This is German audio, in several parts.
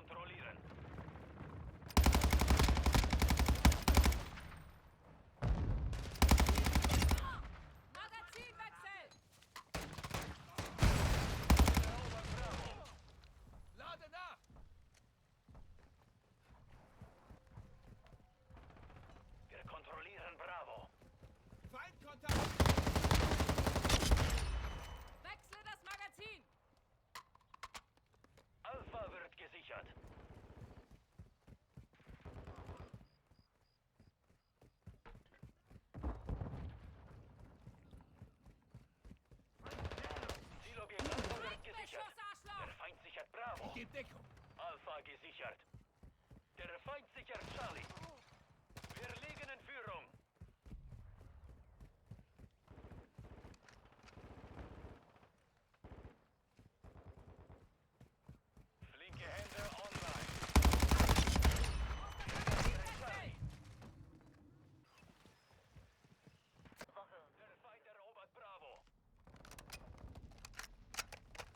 kontrollieren. Magazinwechsel! Erobert Bravo. Lade nach! Wir kontrollieren Bravo. Feindkontakt! Wechsle das Magazin! Alpha wird gesichert. Zielobjekt Alpha wird gesichert. Schuss, Arschloch! Der Feind sichert Bravo. Gib Deckung! Alpha gesichert. Der Feind sichert Charlie. Wir liegen in Führung. Flinke Hände online. Charlie. Der Feind erobert Bravo.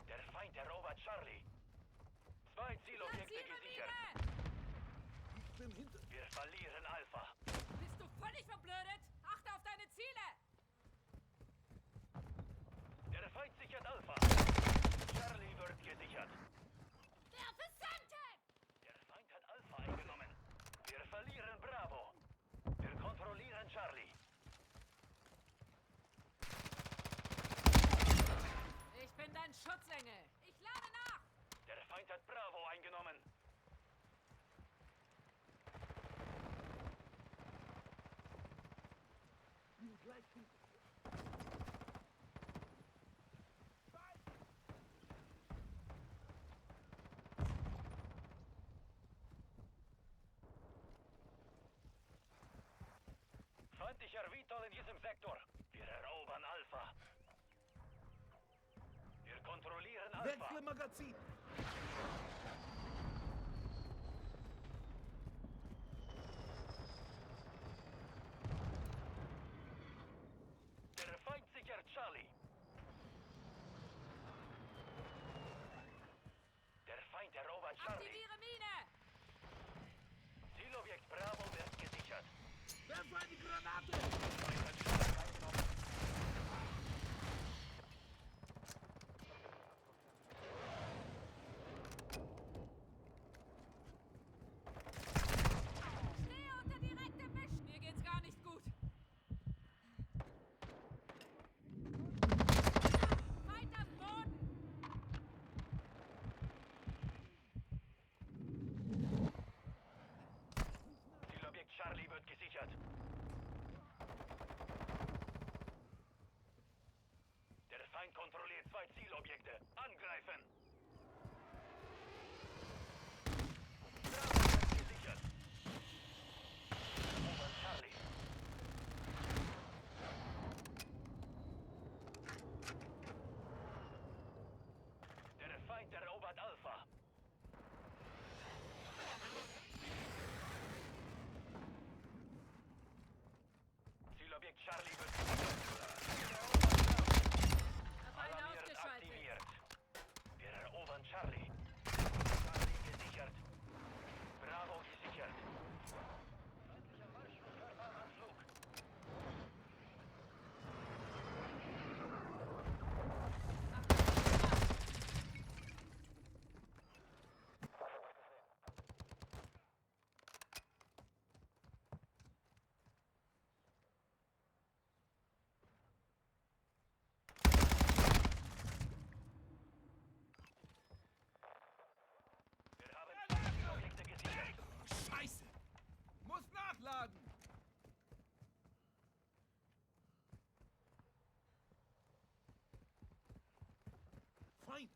Der Feind erobert Charlie. 2 Zielobjekte Platziere gesichert. Mine! Ich bin hinter... Wir verlieren Alpha. Bist du völlig verblödet? Achte auf deine Ziele! Der Feind sichert Alpha. Charlie wird gesichert. Werfe Senten! Der Feind hat Alpha eingenommen. Wir verlieren Bravo. Wir kontrollieren Charlie. Ich bin dein Schutzengel. Ich lade nach! Der Feind hat Bravo eingenommen. Feindlicher Vitol in diesem Sektor. Wir erobern Alpha. Wir kontrollieren Alpha. Wechsle Magazin! Der Feind sichert Charlie. Der Feind erobert Charlie. Aktiviere Mine! Zielobjekt Bravo wird gesichert. Werfe eine Granate! Feind hat Charlie eingenommen. Stehe unter direktem Wisch! Mir geht's gar nicht gut. Feind am Boden! Zielobjekt Charlie wird gesichert. Der Feind kontrolliert 2 Zielobjekte. Angreifen! Bravo wird gesichert. Erobern Charlie. Der Feind erobert Alpha. Zielobjekt Charlie wird Feinde alarmiert ausgeschaltet. aktiviert. Wir erobern Charlie. Charlie gesichert. Bravo gesichert. Feindlicher Marschflugkörper am Anflug. Wir haben 2 Zielobjekte gesichert. Scheiße! Muss nachladen! Feind!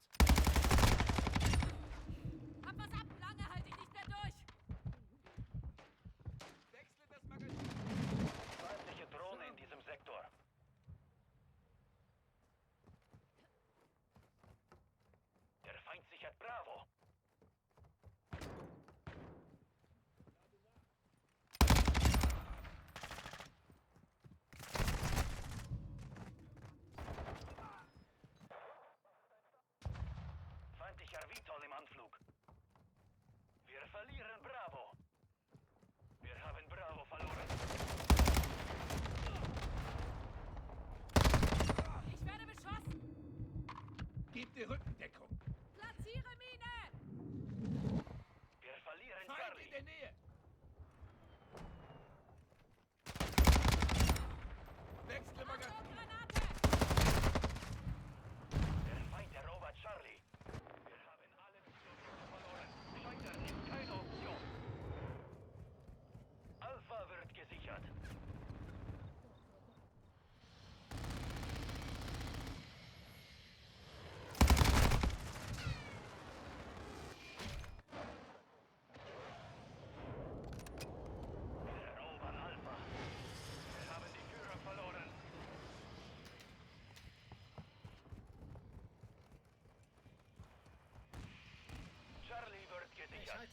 Hab was ab! Lange halte ich nicht mehr durch! Wechsle das Magazin! Feindliche Drohne in diesem Sektor. Der Feind sichert Bravo.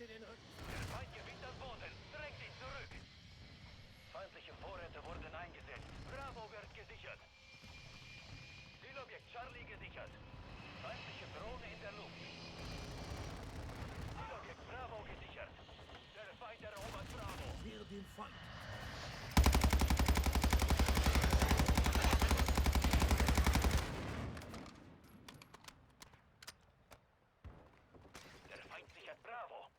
dir den Rücken. Der Feind gewinnt an Boden. Drängt ihn zurück. Feindliche Vorräte wurden eingesetzt. Bravo wird gesichert. Zielobjekt Charlie gesichert. Feindliche Drohne in der Luft. Zielobjekt Bravo gesichert. Der Feind erobert Bravo. Wehr den Feind. Der Feind sichert Bravo.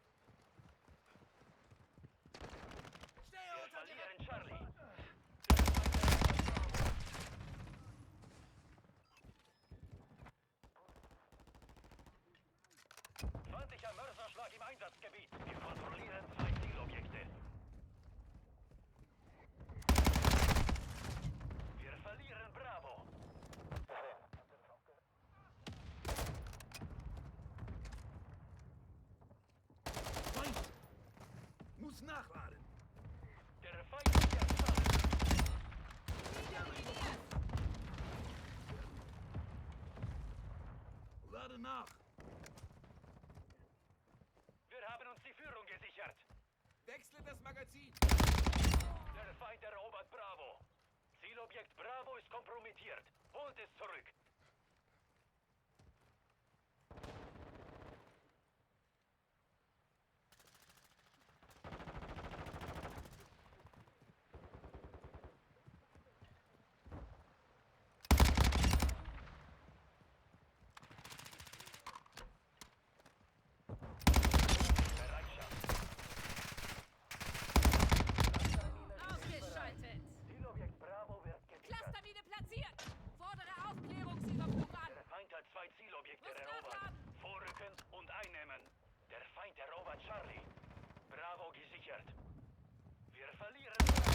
Wir verlieren Charlie. Feindlicher Mörserschlag im Einsatzgebiet. Wir kontrollieren 2 Zielobjekte. Wir verlieren Bravo. Feind! Muss nachladen. Der Feind sichert Charlie. Lade nach. Wir haben uns die Führung gesichert. Wechsle das Magazin. Der Feind erobert Bravo. Zielobjekt Bravo ist kompromittiert. Holt es zurück. Bereitschaft. Ausgeschaltet. Zielobjekt Bravo wird gesichert. Clustermine platziert. Fordere Aufklärungsüberprüfung an. Der Feind hat 2 Zielobjekte Muss erobert. nachladen. Vorrücken und einnehmen. Der Feind erobert Charlie. Bravo gesichert. Wir verlieren Bravo.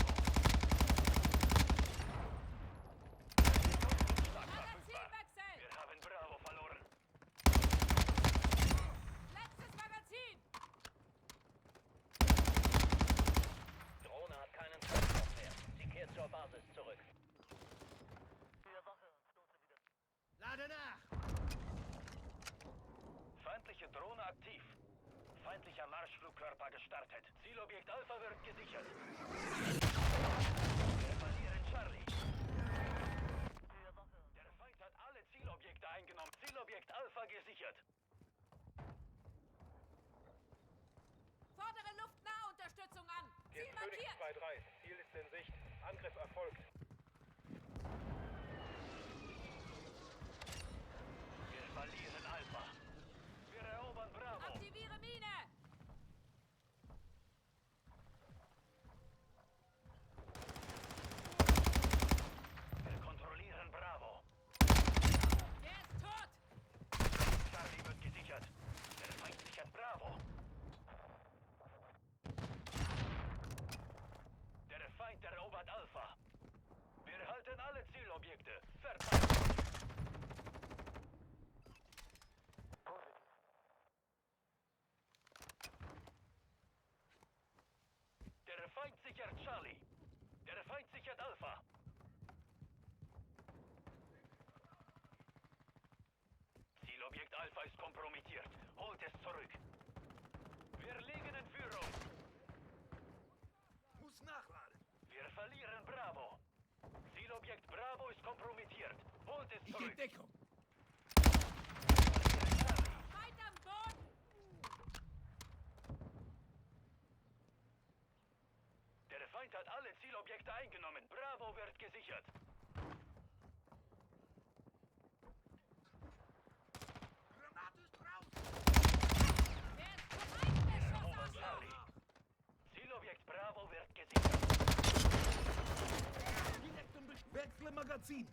Stark verfügbar. Magazinwechsel. Wir haben Bravo verloren. Letztes Magazin. Drohne hat keinen Treibstoff mehr. Sie kehrt zur Basis zurück. Lade nach! Feindliche Drohne aktiv. Feindlicher Marschflugkörper gestartet. Zielobjekt Alpha wird gesichert. Wir verlieren Charlie. Der Feind hat alle Zielobjekte eingenommen. Zielobjekt Alpha gesichert. Fordere Luftnahunterstützung an. Ziel markiert. 2-3. Ziel ist in Sicht. Angriff erfolgt. Wir verlieren Alpha. Wir erobern Bravo. Aktiviere Mine. Wir kontrollieren Bravo. Der ist tot. Charlie wird gesichert. Der Feind sichert Bravo. Der Feind erobert Alpha. Wir halten alle Zielobjekte. Verteidigt. Der Feind sichert Charlie. Der Feind sichert Alpha. Zielobjekt Alpha ist kompromittiert. Holt es zurück. Wir liegen in Führung. Muss nachladen. Wir verlieren Bravo. Zielobjekt Bravo ist kompromittiert. Holt es Ich zurück. in Deckung. Verlieren Charlie. Feind am Boden. Der Feind hat alle Zielobjekte eingenommen. Bravo wird gesichert. Granate ist raus. Der ist bereit. Der Schuss Erobern Arschloch. Charlie. Zielobjekt Bravo wird gesichert. Direkt Wechsle Magazin.